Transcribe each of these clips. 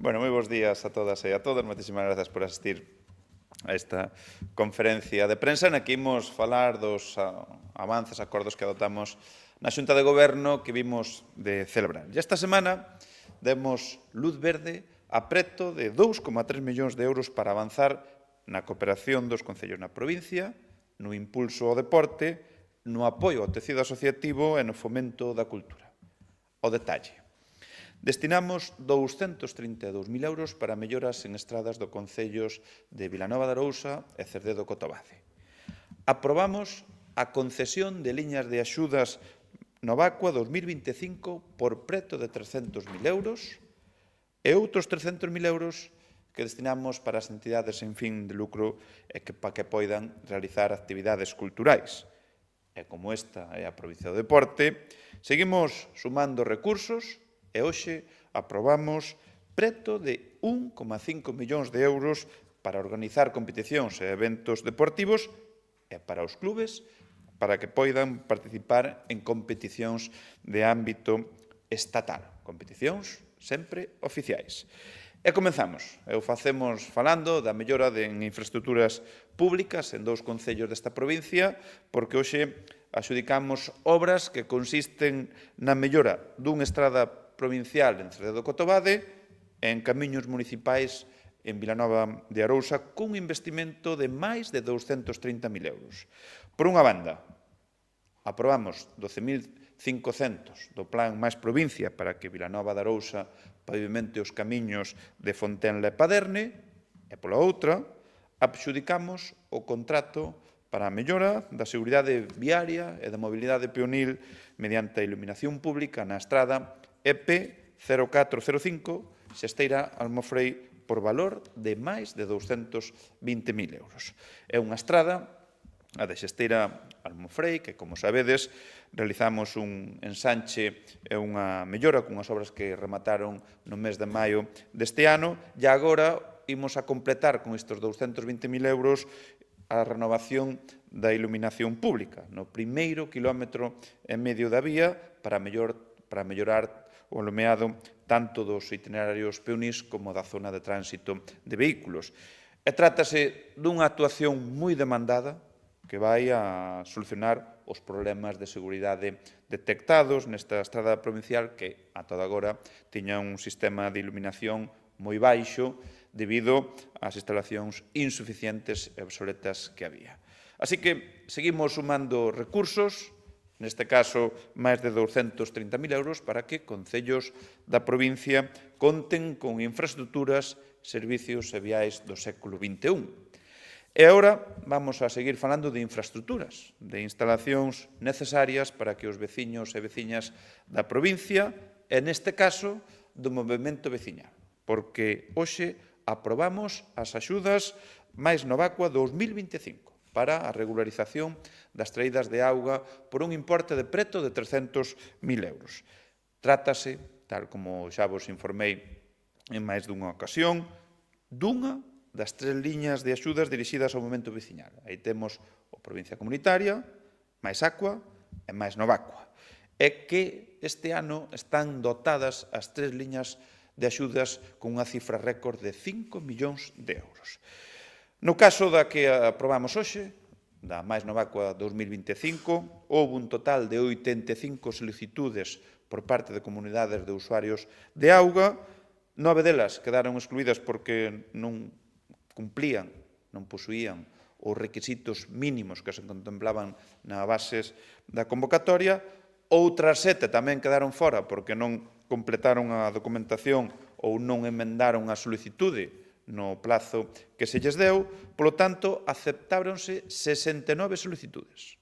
Bueno, moi bons días a todas e a todos. Moitísimas grazas por asistir a esta conferencia de prensa na que imos falar dos avances, acordos que adoptamos na Xunta de Goberno que vimos de celebrar. E esta semana demos luz verde a preto de 2,3 millóns de euros para avanzar na cooperación dos concellos na provincia, no impulso ao deporte, no apoio ao tecido asociativo e no fomento da cultura. O detalle. Destinamos 232.000 euros para melloras en estradas do concellos de Vilanova de Arousa e Cerdedo Cotobade. Aprobamos a concesión de liñas de axudas no Vacua 2025 por preto de 300.000 euros e outros 300.000 euros que destinamos para as entidades sen fin de lucro e para que poidan realizar actividades culturais. E como esta é a provincia do deporte, seguimos sumando recursos e hoxe aprobamos preto de 1,5 millóns de euros para organizar competicións e eventos deportivos e para os clubes para que poidan participar en competicións de ámbito estatal. Competicións sempre oficiais. E comenzamos. Facemos falando da mellora en infraestructuras públicas en dous concellos desta provincia, porque hoxe axudicamos obras que consisten na mellora dunha estrada provincial en Cerdedo Cotobade e en camiños municipais en Vilanova de Arousa cun investimento de máis de 230.000 euros. Por unha banda, aprobamos 12.500 do Plan Máis Provincia para que Vilanova de Arousa pavimente os camiños de Fontenla e Paderne e, pola outra, adxudicamos o contrato para a mellora da seguridade viaria e da mobilidade peonil mediante a iluminación pública na estrada EP 0405 Xesteira Almofrei por valor de máis de 220.000 euros. É unha estrada, a de Xesteira Almofrei, que, como sabedes, realizamos un ensanche e unha mellora cunhas obras que remataron no mes de maio deste ano e agora imos a completar con estes 220.000 euros a renovación da iluminación pública no primeiro quilómetro e medio da vía para mellorar o alumeado tanto dos itinerarios peonís como da zona de tránsito de vehículos. E trátase dunha actuación moi demandada que vai a solucionar os problemas de seguridade detectados nesta estrada provincial que, a toda agora, tiña un sistema de iluminación moi baixo debido ás instalacións insuficientes e obsoletas que había. Así que seguimos sumando recursos, neste caso, máis de 230.000 euros para que concellos da provincia conten con infraestructuras, servicios e viais do século XXI. E agora vamos a seguir falando de infraestructuras, de instalacións necesarias para que os veciños e veciñas da provincia, e neste caso, do movimento veciñal, porque hoxe aprobamos as axudas máis no Vacua 2025 para a regularización das traídas de auga por un importe de preto de 300.000 euros. Trátase, tal como xa vos informei en máis dunha ocasión, dunha das 3 liñas de axudas dirixidas ao movimento veciñal. Aí temos o Provincia Comunitaria, máis Aqua e máis Novacua. E que este ano están dotadas as 3 liñas de axudas con unha cifra récord de 5 millóns de euros. No caso da que aprobamos hoxe, da máis Novacua 2025, houve un total de 85 solicitudes por parte de comunidades de usuarios de auga. 9 delas quedaron excluídas porque non cumplían, non posuían os requisitos mínimos que se contemplaban nas bases da convocatoria. Outras 7 tamén quedaron fora porque non completaron a documentación ou non emendaron a solicitude no plazo que se lles deu. Polo tanto, aceptáronse 69 solicitudes.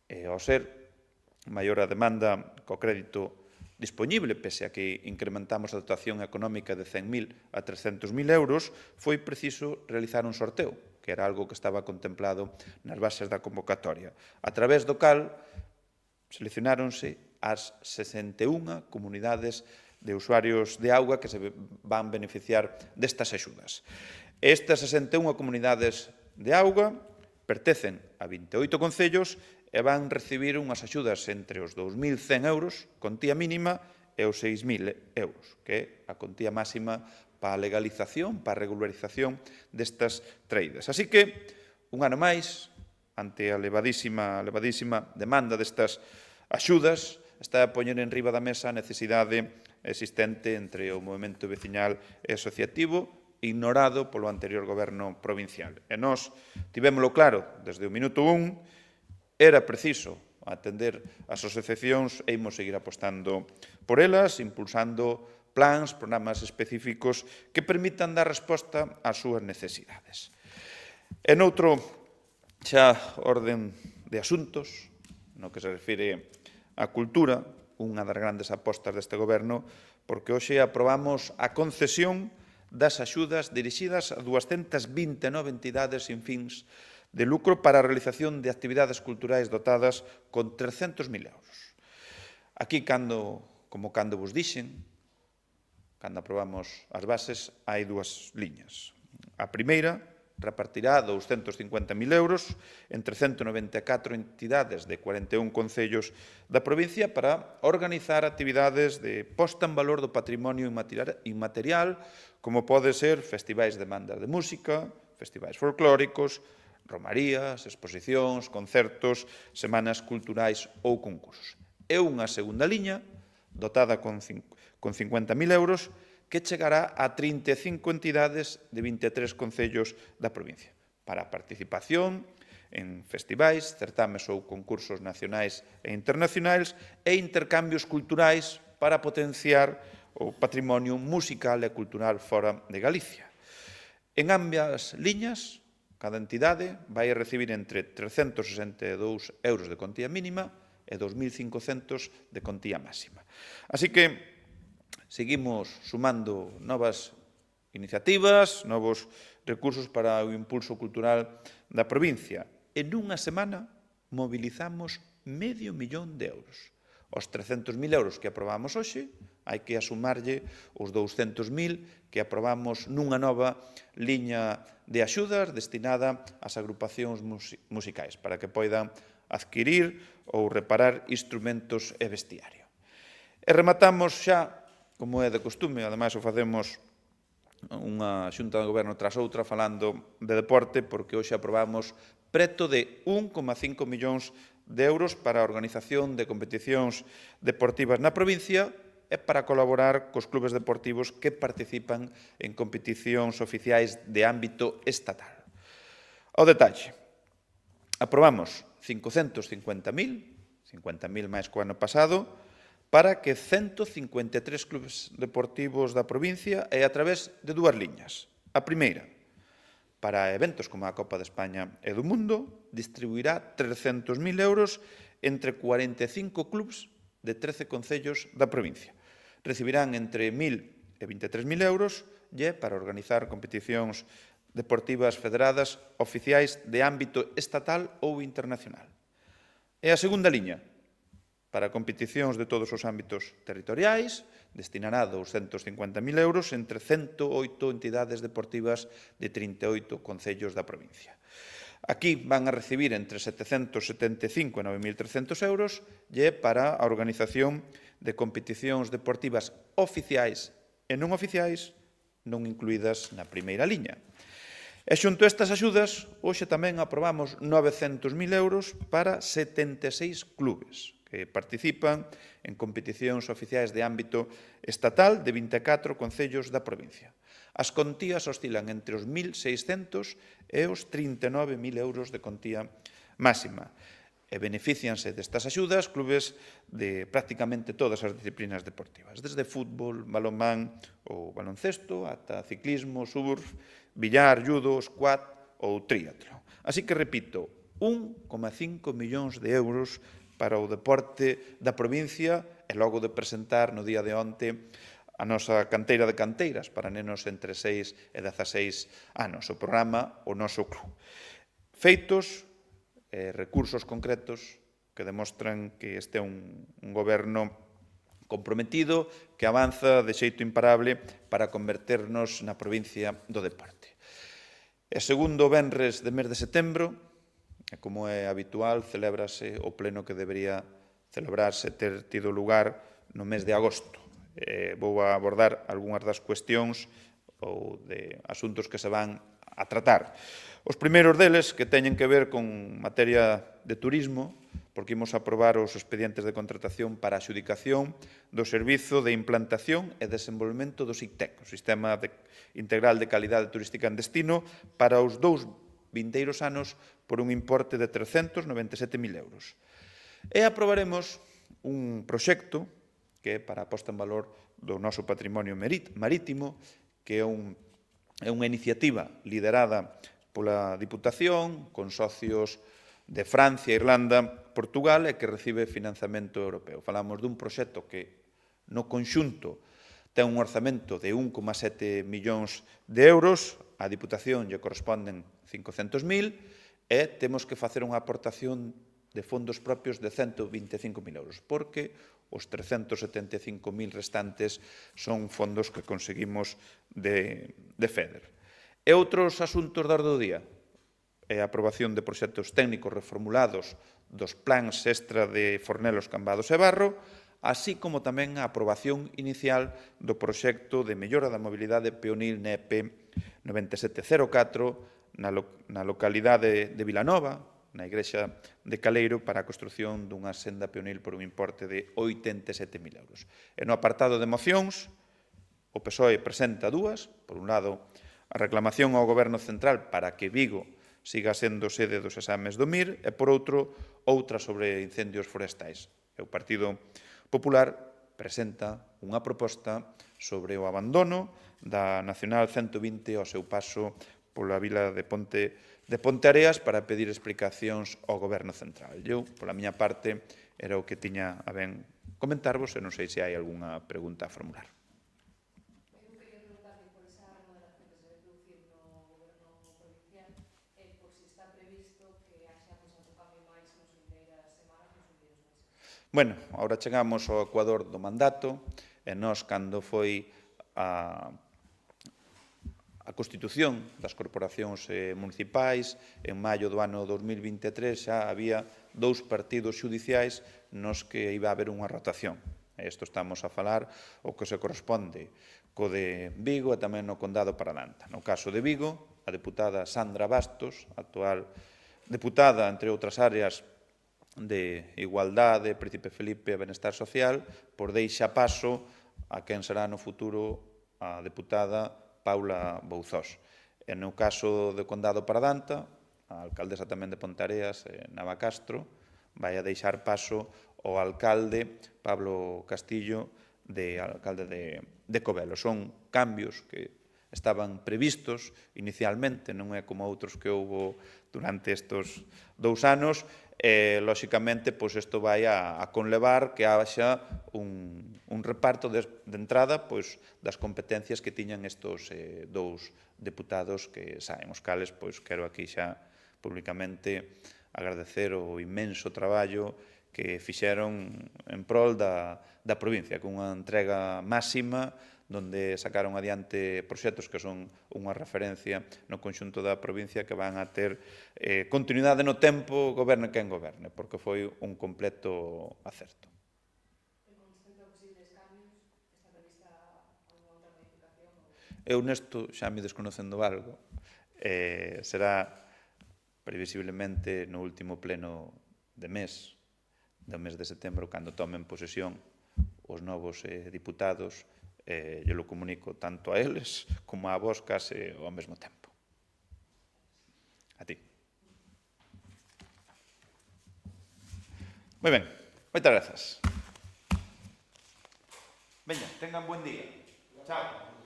E ao ser maior a demanda co crédito dispoñible, pese a que incrementamos a dotación económica de 100.000 a 300.000 euros, foi preciso realizar un sorteo, que era algo que estaba contemplado nas bases da convocatoria, a través do cal seleccionáronse as 61 comunidades de usuarios de auga que se van beneficiar destas axudas. Estas 61 comunidades de auga pertencen a 28 concellos e van recibir unhas axudas entre os 2.100 euros, contía mínima, e os 6.000 euros, que é a contía máxima para a legalización, para a regularización destas traídas. Así que, un ano máis, ante a elevadísima demanda destas axudas, está a poñer en riba da mesa a necesidade existente entre o movimento veciñal e asociativo, ignorado polo anterior goberno provincial. E nós tivémolo claro desde o minuto 1, era preciso atender as asociacións e imos seguir apostando por elas, impulsando plans, programas específicos que permitan dar resposta ás súas necesidades. En outro xa orden de asuntos, no que se refire á cultura, unha das grandes apostas deste goberno, porque hoxe aprobamos a concesión das axudas dirixidas a 229 entidades sin fins de lucro para a realización de actividades culturais dotadas con 300.000 euros. Aquí, como cando vos dixen, cando aprobamos as bases, hai dúas liñas. A primeira repartirá 250.000 euros entre 194 entidades de 41 concellos da provincia para organizar actividades de posta en valor do patrimonio inmaterial, como pode ser festivais de bandas de música, festivais folclóricos, romarías, exposicións, concertos, semanas culturais ou concursos. E unha segunda liña, dotada con 50.000 euros, que chegará a 35 entidades de 23 concellos da provincia para a participación en festivais, certames ou concursos nacionais e internacionais e intercambios culturais para potenciar o patrimonio musical e cultural fora de Galicia. En ambas liñas, cada entidade vai recibir entre 362 euros de contía mínima e 2.500 de contía máxima. Así que seguimos sumando novas iniciativas, novos recursos para o impulso cultural da provincia. En unha semana mobilizamos €500.000. Os 300.000 euros que aprobamos hoxe, hai que asumarlle os 200.000 que aprobamos nunha nova liña de axudas destinada ás agrupacións musicais para que poidan adquirir ou reparar instrumentos e vestiario. E rematamos xa, como é de costume, ademais o facemos unha xunta de goberno tras outra falando de deporte, porque hoxe aprobamos preto de 1,5 millóns de euros para a organización de competicións deportivas na provincia e para colaborar cos clubes deportivos que participan en competicións oficiais de ámbito estatal. Ao detalle, aprobamos 550.000, 50.000 máis que o ano pasado, para que 153 clubes deportivos da provincia e a través de dúas liñas. A primeira, para eventos como a Copa de España e do Mundo, distribuirá 300.000 euros entre 45 clubs de 13 concellos da provincia. Recibirán entre 1.000 e 23.000 euros para organizar competicións deportivas federadas oficiais de ámbito estatal ou internacional. E a segunda liña, para competicións de todos os ámbitos territoriais, destinará 250.000 euros entre 108 entidades deportivas de 38 concellos da provincia. Aquí van a recibir entre 775 e 9.300 euros para a organización de competicións deportivas oficiais e non oficiais, non incluídas na primeira liña. E xunto a estas axudas, hoxe tamén aprobamos 900.000 euros para 76 clubes que participan en competicións oficiais de ámbito estatal de 24 concellos da provincia. As contías oscilan entre os 1.600 e os 39.000 euros de contía máxima. E beneficianse destas axudas clubes de prácticamente todas as disciplinas deportivas, desde fútbol, balonmán ou baloncesto, ata ciclismo, surf, billar, judo, squat ou triatlón. Así que, repito, 1,5 millóns de euros para o deporte da provincia e logo de presentar no día de onte a nosa canteira de canteiras para nenos entre 6 e 16 anos, o programa O Noso Club. Feitos e recursos concretos que demostran que este é un goberno comprometido que avanza de xeito imparable para converternos na provincia do deporte. E segundo venres de mes de setembro, como é habitual, celébrase o pleno que debería celebrarse ter tido lugar no mes de agosto. Vou abordar algunhas das cuestións ou de asuntos que se van a tratar. Os primeiros deles que teñen que ver con materia de turismo, porque imos aprobar os expedientes de contratación para a adxudicación do Servizo de Implantación e Desenvolvemento do SICTEC, o Sistema Integral de Calidade Turística en Destino, para os 2 vindeiros anos por un importe de 397.000 euros. E aprobaremos un proxecto que é para a posta en valor do noso patrimonio marítimo, que é unha iniciativa liderada pola Diputación, con socios de Francia, Irlanda, Portugal, e que recibe financiamento europeo. Falamos dun proxecto que, no conxunto, ten un orzamento de 1,7 millóns de euros, a Diputación lle corresponden 500.000, e temos que facer unha aportación de fondos propios de 125.000 euros, porque os 375.000 restantes son fondos que conseguimos de FEDER. E outros asuntos de orde do día, a aprobación de proxectos técnicos reformulados dos plans extra de Fornelos, Cambados e Barro, así como tamén a aprobación inicial do proxecto de mellora da mobilidade peonil NEP 9704 na localidade de Vilanova, na igrexa de Caleiro, para a construción dunha senda peonil por un importe de 87.000 euros. E no apartado de mocións, o PSOE presenta dúas. Por un lado, a reclamación ao Goberno Central para que Vigo siga sendo sede dos exames do MIR, e, por outro, outra sobre incendios forestais. O Partido Popular presenta unha proposta sobre o abandono da Nacional 120 ao seu paso pola vila de Ponteareas para pedir explicacións ao Goberno Central. Eu, pola miña parte, era o que tiña a ben comentarvos, e non sei se hai algunha pregunta a formular. Bueno, agora chegamos ao ecuador do mandato, e nós, cando foi a constitución das corporacións municipais, en maio do ano 2023 xa había 2 partidos xudiciais nos que iba a haber unha rotación. Isto estamos a falar o que se corresponde co de Vigo e tamén no Condado Paradanta. No caso de Vigo, a deputada Sandra Bastos, actual deputada, entre outras áreas, de Igualdade, Príncipe Felipe e Benestar Social, por deixa paso a quen será no futuro a deputada Paula Bouzós. E no caso do Condado Paradanta, a alcaldesa tamén de Ponteareas, Nava Castro, vai a deixar paso ao alcalde Pablo Castillo, alcalde de Covelo. Son cambios que estaban previstos inicialmente, non é como outros que houbo durante estes 2 anos, e, lóxicamente, isto vai a conlevar que haxa un reparto de entrada das competencias que tiñan estes 2 deputados que saen, os cales quero aquí xa públicamente agradecer o inmenso traballo que fixeron en prol da provincia, con unha entrega máxima, donde sacaron adiante proxectos que son unha referencia no conxunto da provincia, que van a ter continuidade no tempo, goberne quen goberne, porque foi un completo acerto. Eu nesto xa me desconocendo algo, será previsiblemente no último pleno do mes de setembro, cando tomen posesión os novos diputados. Eu lo comunico tanto a eles como a vos case ao mesmo tempo. A ti. Moi ben, moitas grazas. Veña, tengan buen día. Chao.